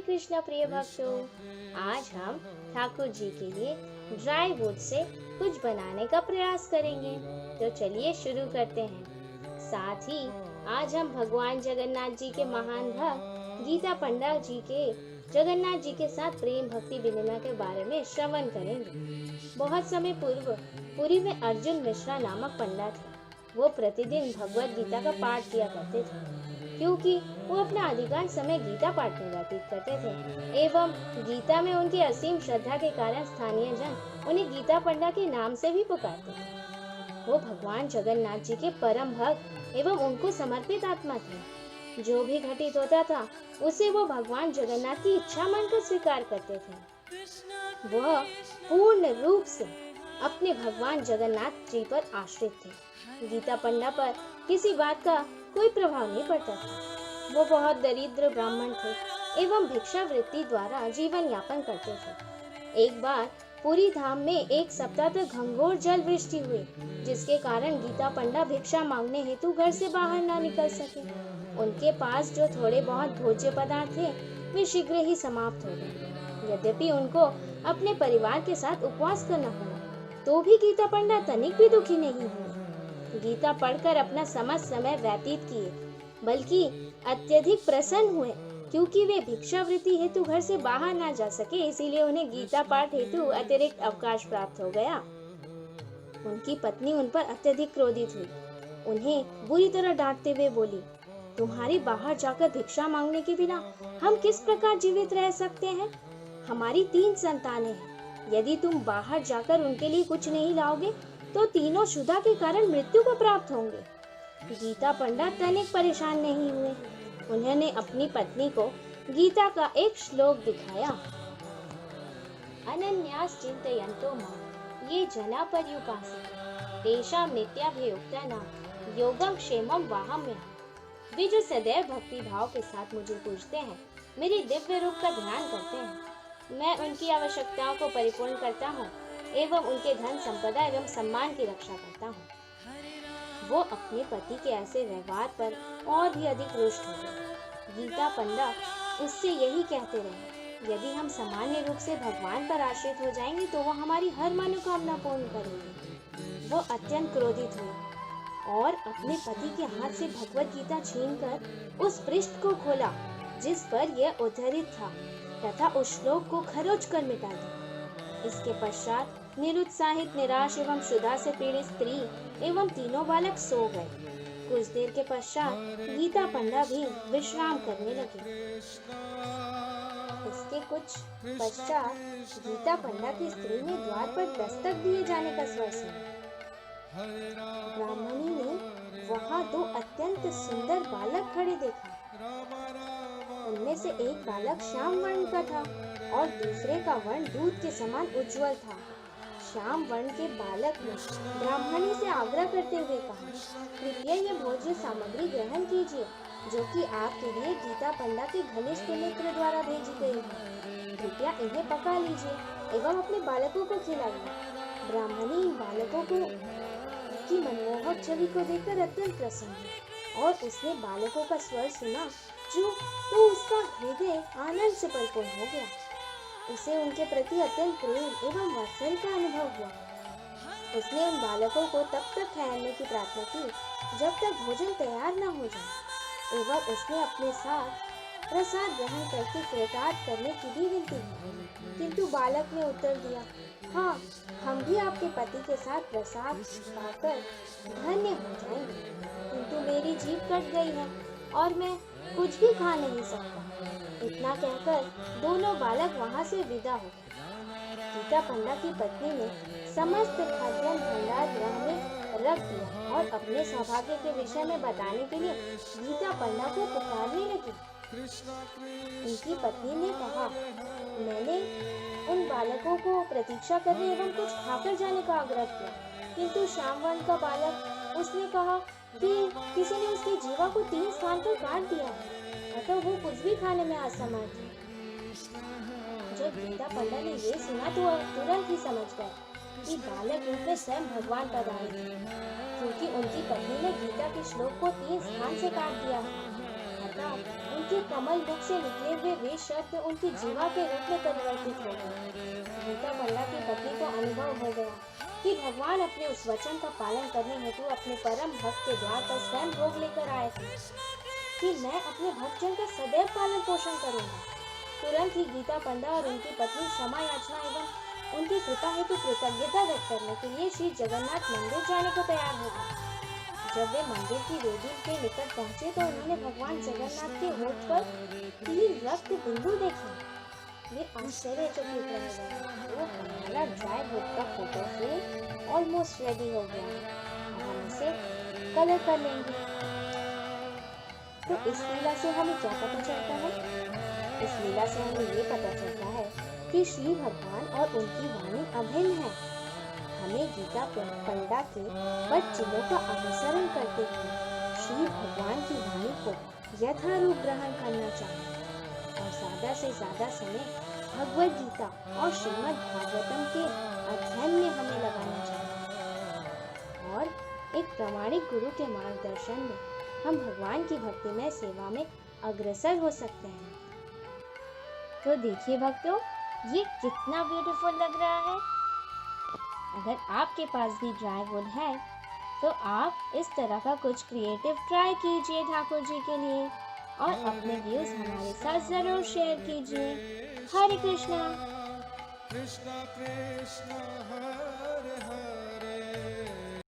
कृष्ण प्रिय भक्तों, आज हम ठाकुर जी के लिए ड्राई वुड से कुछ बनाने का प्रयास करेंगे। तो चलिए शुरू करते हैं। साथ ही आज हम भगवान जगन्नाथ जी के महान भक्त गीता पंडा जी के जगन्नाथ जी के साथ प्रेम भक्ति विनिमय के बारे में श्रवण करेंगे। बहुत समय पूर्व पुरी में अर्जुन मिश्रा नामक पंडा थे। वो प्रतिदिन भगवत गीता का पाठ किया करते थे, क्योंकि वो अपना अधिकांश समय गीता पाठ में व्यतीत करते थे एवं गीता में उनकी असीम श्रद्धा के कारण स्थानीय जन उन्हें गीता पंडा के नाम से भी पुकारते थे। वो भगवान जगन्नाथ जी के परम भक्त एवं उनको समर्पित आत्मा थे। जो भी घटित होता था उसे वो भगवान जगन्नाथ की इच्छा मानकर स्वीकार करते थे। वह पूर्ण रूप से अपने भगवान जगन्नाथ जी पर आश्रित थे। गीता पंडा पर किसी बात का कोई प्रभाव नहीं पड़ता था। वो बहुत दरिद्र ब्राह्मण थे एवं भिक्षावृत्ति द्वारा जीवन यापन करते थे। एक बार पुरी धाम में एक सप्ताह तक घंघोर जल वृष्टि हुई, जिसके कारण गीता पंडा भिक्षा मांगने हेतु घर से बाहर ना निकल सके। उनके पास जो थोड़े बहुत भोज्य पदार्थ थे वे शीघ्र ही समाप्त हो गए। यद्यपि उनको अपने परिवार के साथ उपवास करना पड़ा, तो भी गीता पंडा तनिक भी दुखी नहीं हुए। गीता पढ़कर अपना समस्त समय व्यतीत किए, बल्कि अत्यधिक प्रसन्न हुए, क्योंकि वे भिक्षावृत्ति हेतु घर से बाहर ना जा सके, इसीलिए उन्हें गीता पाठ हेतु अतिरिक्त अवकाश प्राप्त हो गया। उनकी पत्नी उन पर अत्यधिक क्रोधित हुई। उन्हें बुरी तरह डांटते हुए बोली, तुम्हारी बाहर जाकर भिक्षा मांगने के बिना हम किस प्रकार जीवित रह सकते हैं? हमारी 3 संतानें हैं। यदि तुम बाहर जाकर उनके लिए कुछ नहीं लाओगे तो तीनों क्षुधा के कारण मृत्यु को प्राप्त होंगे। गीता पंडा तनिक परेशान नहीं हुए। उन्होंने अपनी पत्नी को गीता का एक श्लोक दिखाया। अनन्यास चिंतयन्तो मां ये जना पर्युपासते तेषां नित्याभियुक्तानां योगं क्षेमं वहाम्यहम्। वे जो सदैव भक्ति भाव के साथ मुझे पूजते हैं, मेरे दिव्य रूप का ध्यान करते हैं, मैं उनकी आवश्यकताओं को परिपूर्ण करता हूँ एवं उनके धन संपदा एवं सम्मान की रक्षा करता हूँ। वो अपने पति के ऐसे व्यवहार पर और भी अधिक रुष्ट हो गए। गीता पंडा उससे यही कहते रहे, यदि हम सामान्य रूप से भगवान पर आश्रित हो जाएंगे तो वो हमारी हर मनोकामना पूर्ण करेंगे। वो अत्यंत क्रोधित हुए और अपने पति के हाथ से भगवत गीता छीनकर उस पृष्ठ को खोला जिस पर यह उद्धृत था तथा उस श्लोक को खरोच कर मिटा दिया। इसके पश्चात निरुत्साहित, निराश एवं क्षुधा से पीड़ित स्त्री एवं तीनों बालक सो गए। कुछ देर के पश्चात गीता पंडा भी विश्राम करने लगे। इसके कुछ पश्चात गीता पंडा की स्त्री ने द्वार पर दस्तक दिए जाने का स्वर सुना। ब्राह्मणी ने वहां 2 अत्यंत सुंदर बालक खड़े देखा। उनमें से एक बालक श्याम वर्ण का था और दूसरे का वर्ण दूध के समान उज्जवल था। श्याम वर्ण के बालक ने ब्राह्मणी से आग्रह करते हुए कहा, कृपया यह भोज्य सामग्री ग्रहण कीजिए, जो कि आपके लिए गीता पंडा के घनिष्ठ मित्र द्वारा भेजी गई है। कृपया इन्हें पका लीजिए एवं अपने बालकों को खिलाइए। ब्राह्मणी इन बालकों की मनमोहक छवि को देखकर अत्यंत प्रसन्न हुई और उसने बालकों का स्वर सुना तो उसका हृदय आनंद से परिपूर्ण हो गया। उसे उनके प्रति अत्यंत प्रेम एवं वात्सल्य का अनुभव हुआ। उसने उन बालकों को तब तक ठहरने की प्रार्थना की जब तक भोजन तैयार न हो जाए एवं उसने अपने साथ प्रसाद ग्रहण करके कृतार्थ करने की भी विनती की। किंतु बालक ने उत्तर दिया, हाँ, हम भी आपके पति के साथ प्रसाद पाकर धन्य हो जाएंगे, किंतु मेरी जीभ कट गई है और मैं कुछ भी खा नहीं सकता। इतना कहकर दोनों बालक वहां से विदा हो गए। गीता पंडा की पत्नी ने समस्त खाद्यान्न भंडार गृह में रख दिया और अपने सौभाग्य के विषय में बताने के लिए गीता पंडा को पुकारने लगी। उनकी पत्नी ने कहा, मैंने उन बालकों को प्रतीक्षा करने एवं कुछ खाकर जाने का आग्रह किया, किंतु श्याम वर्ण का बालक उसने कहा कि किसी ने उसकी जीवा को 3 स्थान पर काट दिया है, अतः वो कुछ भी खाने में असमर्थ है। जब गीता पंडा ने ये सुना तो वह तुरंत ही समझ गए कि बालक रूप में स्वयं भगवान पधारे थे, क्योंकि उनकी पत्नी ने गीता के श्लोक को 3 स्थान से काट दिया। तब उनके कमल मुख से निकले हुए वे शब्द उनकी जीवा के रूप में परिवर्तित हो गए। गीता पंडा की पत्नी को अनुभव हो गया कि भगवान अपने उस वचन का पालन करने हेतु अपने परम भक्त के द्वार पर स्वयं भोग लेकर आए थे कि मैं अपने भक्तजन का सदैव पालन पोषण करूंगा। तुरंत ही गीता पंडा और उनकी पत्नी क्षमा याचना एवं उनकी कृपा हेतु कृतज्ञता व्यक्त करने के लिए श्री जगन्नाथ मंदिर जाने को तैयार हो गए। जब वे मंदिर की वेदी के निकट पहुंचे तो उन्होंने भगवान जगन्नाथ के होठ पर 3 रक्त बिंदु देखे। वे आश्चर्यचकित रह गए। वो हमारा ड्राई फ्रूट का फोटो फ्रेम ऑलमोस्ट रेडी हो गया है, अब हम इसे कलर कर लेंगे। तो इस लीला से हमें क्या पता चलता है? इस लीला से हमें ये पता चलता है कि श्री भगवान और उनकी वाणी अभिन्न है। हमें गीता पंडा के वचनों का अनुसरण करते हुए श्री भगवान की वाणी को यथारूप ग्रहण करना चाहिए और ज्यादा से ज्यादा समय भगवद गीता और श्रीमद् भागवतम के अध्ययन में हमें लगाना चाहिए और एक प्रामाणिक गुरु के मार्गदर्शन में हम भगवान की भक्तिमय सेवा में अग्रसर हो सकते हैं। तो देखिए भक्तों, ये कितना ब्यूटीफुल लग रहा है। अगर आपके पास भी ड्राई वुड है तो आप इस तरह का कुछ क्रिएटिव ट्राई कीजिए ठाकुर जी के लिए और अपने व्यूज हमारे साथ जरूर शेयर कीजिए। हरे कृष्णा। कृष्णा कृष्णा हरे हरे।